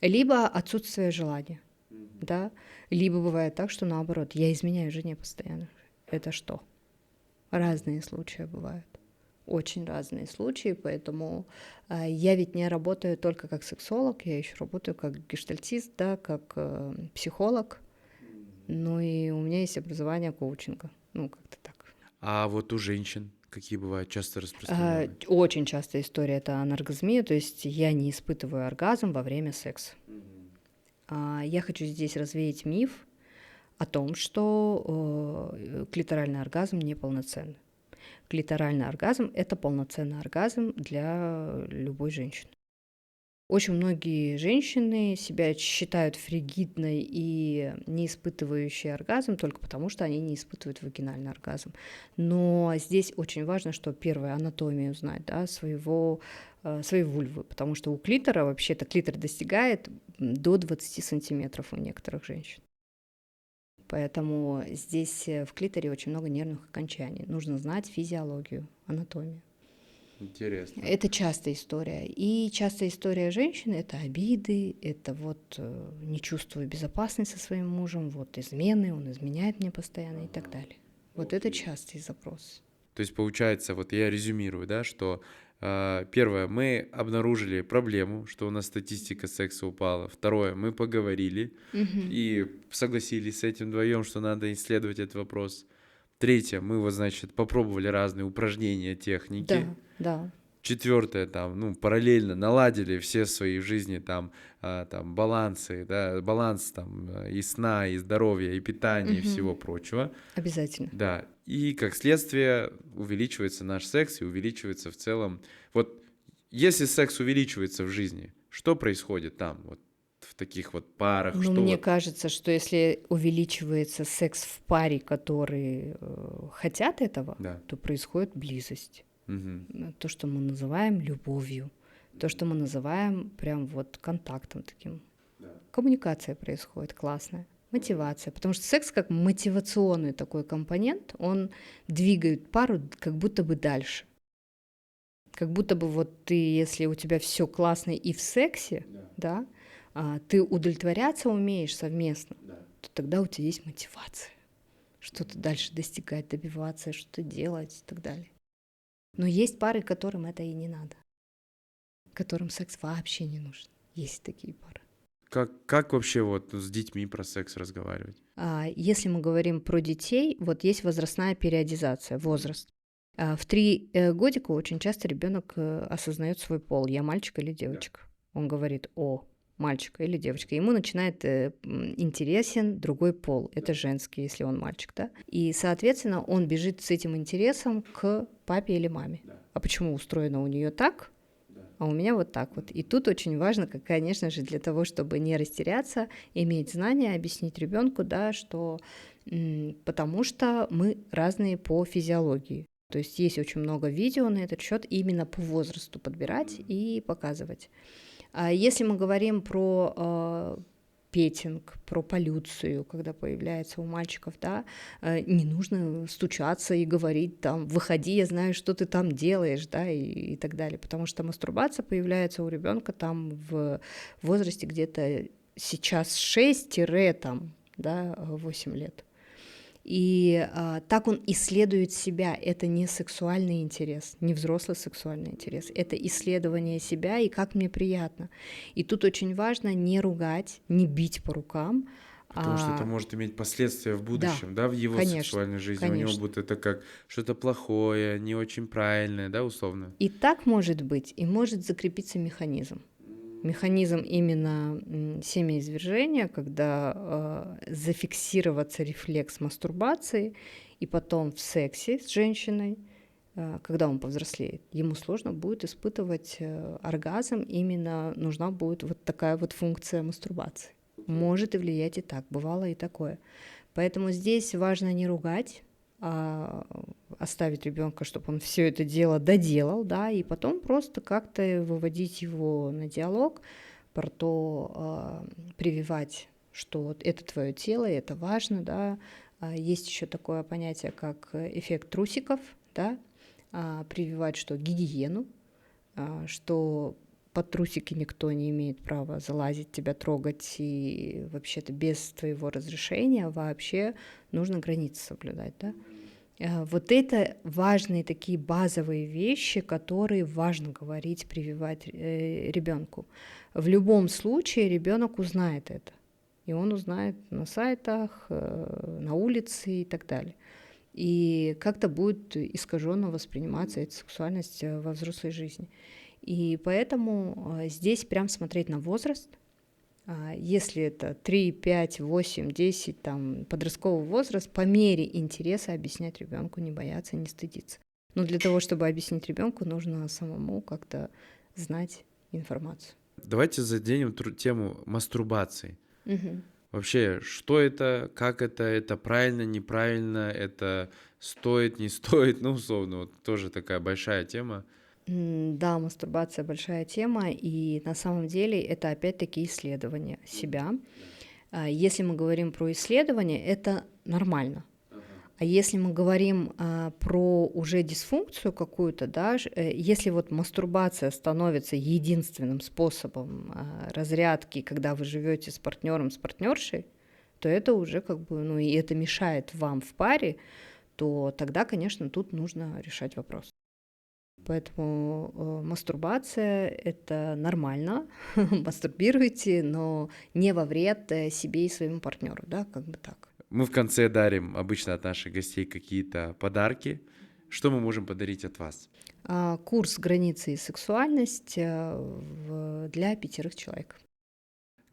Либо отсутствие желания, да, либо бывает так, что наоборот, я изменяю жене постоянно. Это что? Разные случаи бывают. Очень разные случаи, поэтому я ведь не работаю только как сексолог, я еще работаю как гештальтист, да, как психолог, ну и у меня есть образование коучинга, ну как-то так. а вот у женщин какие бывают часто распространенные? Очень частая история это аноргазмия, то есть я не испытываю оргазм во время секса. Я хочу здесь развеять миф о том, что клиторальный оргазм неполноценный. Клиторальный оргазм – это полноценный оргазм для любой женщины. Очень многие женщины себя считают фригидной и не испытывающей оргазм только потому, что они не испытывают вагинальный оргазм. Но здесь очень важно, что первое, анатомию знать, да, своей вульвы, потому что у клитора вообще-то клитор достигает до 20 сантиметров у некоторых женщин. Поэтому здесь в клиторе очень много нервных окончаний. Нужно знать физиологию, анатомию. Интересно. Это частая история. И частая история женщины — это обиды, это не чувствую безопасности со своим мужем, измены, он изменяет мне постоянно и так далее. Вот это частый запрос. То есть получается, вот я резюмирую, да, что первое, мы обнаружили проблему, что у нас статистика секса упала. Второе, мы поговорили и согласились с этим вдвоем, что надо исследовать этот вопрос. Третье, мы значит, попробовали разные упражнения, техники. Да. Четвертое, параллельно наладили все свои в жизни балансы, да, баланс и сна, и здоровья, и питания, и всего прочего. Обязательно. Да, и как следствие увеличивается наш секс и увеличивается в целом. Вот если секс увеличивается в жизни, что происходит там, в таких парах? Мне кажется, что если увеличивается секс в паре, которые хотят этого, то происходит близость. То, что мы называем любовью, то, что мы называем прям контактом таким. Коммуникация происходит классная, мотивация, потому что секс как мотивационный такой компонент, он двигает пару как будто бы дальше. Как будто бы если у тебя все классно и в сексе, да, ты удовлетворяться умеешь совместно, то тогда у тебя есть мотивация что-то дальше достигать, добиваться, что-то делать и так далее. Но есть пары, которым это и не надо, которым секс вообще не нужен. Есть такие пары. Как вообще с детьми про секс разговаривать? Если мы говорим про детей, есть возрастная периодизация, возраст. В 3 годика очень часто ребенок осознает свой пол, я мальчик или девочка. Он говорит: о, мальчик или девочка. Ему начинает интересен другой пол, это женский, если он мальчик, да. И, соответственно, он бежит с этим интересом к папе или маме. А почему устроено у нее так, а у меня вот так вот. И тут очень важно, конечно же, для того, чтобы не растеряться, иметь знания, объяснить ребенку, да, что потому что мы разные по физиологии. То есть есть очень много видео на этот счет, именно по возрасту подбирать и показывать. А если мы говорим про петинг, про полюцию, когда появляется у мальчиков, да, не нужно стучаться и говорить выходи, я знаю, что ты там делаешь, да, и так далее, потому что мастурбация появляется у ребенка в возрасте где-то сейчас 6-8 лет. И так он исследует себя. Это не сексуальный интерес, не взрослый сексуальный интерес. Это исследование себя и как мне приятно. И тут очень важно не ругать, не бить по рукам. Потому что это может иметь последствия в будущем, да, в его сексуальной жизни. У него будет это как что-то плохое, не очень правильное, да, условно. И так может быть, и может закрепиться механизм. Механизм именно семяизвержения, когда зафиксироваться рефлекс мастурбации, и потом в сексе с женщиной, когда он повзрослеет, ему сложно будет испытывать оргазм, именно нужна будет такая функция мастурбации. Может и влиять и так, бывало и такое. Поэтому здесь важно не ругать, а оставить ребенка, чтобы он все это дело доделал, да, и потом просто как-то выводить его на диалог, про то, прививать, что это твое тело, и это важно, да. Есть еще такое понятие, как эффект трусиков, да, прививать, что гигиену, что под трусики никто не имеет права залазить, тебя трогать, и вообще-то без твоего разрешения вообще нужно границы соблюдать, да. Это важные такие базовые вещи, которые важно говорить, прививать ребенку. В любом случае ребенок узнает это, и он узнает на сайтах, на улице и так далее. И как-то будет искаженно восприниматься эта сексуальность во взрослой жизни. И поэтому здесь прям смотреть на возраст. Если это 3, 5, 8, 10, подростковый возраст, по мере интереса объяснять ребенку, не бояться, не стыдиться. Но для того, чтобы объяснить ребенку, нужно самому как-то знать информацию. Давайте заденем тему мастурбации. Угу. Вообще, что это, как это правильно, неправильно, это стоит, не стоит, условно, тоже такая большая тема. Да, мастурбация большая тема, и на самом деле это опять-таки исследование себя. Если мы говорим про исследование, это нормально. А если мы говорим про уже дисфункцию какую-то, да, если вот мастурбация становится единственным способом разрядки, когда вы живете с партнером, с партнершей, то это уже как бы, ну и это мешает вам в паре, то тогда, конечно, тут нужно решать вопрос. Поэтому мастурбация — это нормально, мастурбируйте, но не во вред себе и своему партнеру, да, как бы так. Мы в конце дарим обычно от наших гостей какие-то подарки. Что мы можем подарить от вас? Курс «Границы и сексуальность» для 5 человек.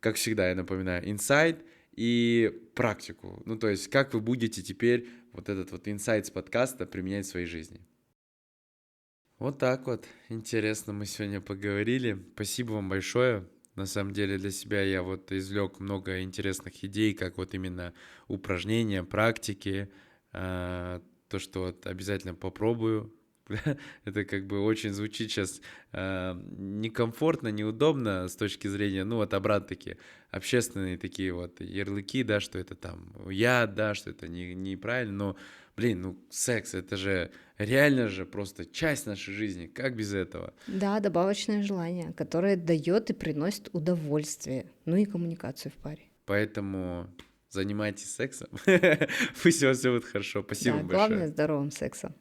Как всегда, я напоминаю, инсайт и практику. Ну, то есть, как вы будете теперь вот этот вот инсайт с подкаста применять в своей жизни. Вот так вот. Интересно мы сегодня поговорили. Спасибо вам большое. На самом деле для себя я вот извлек много интересных идей, как вот именно упражнения, практики, то, что вот обязательно попробую. Это как бы очень звучит сейчас некомфортно, неудобно с точки зрения, ну вот обратно такие общественные такие вот ярлыки, да, что это там яд, да, что это неправильно, но, блин, ну секс, это же реально же просто часть нашей жизни, как без этого? Да, добавочное желание, которое дает и приносит удовольствие, ну и коммуникацию в паре. Поэтому занимайтесь сексом, пусть у вас все будет хорошо. Спасибо Да, вам главное большое. здоровым сексом.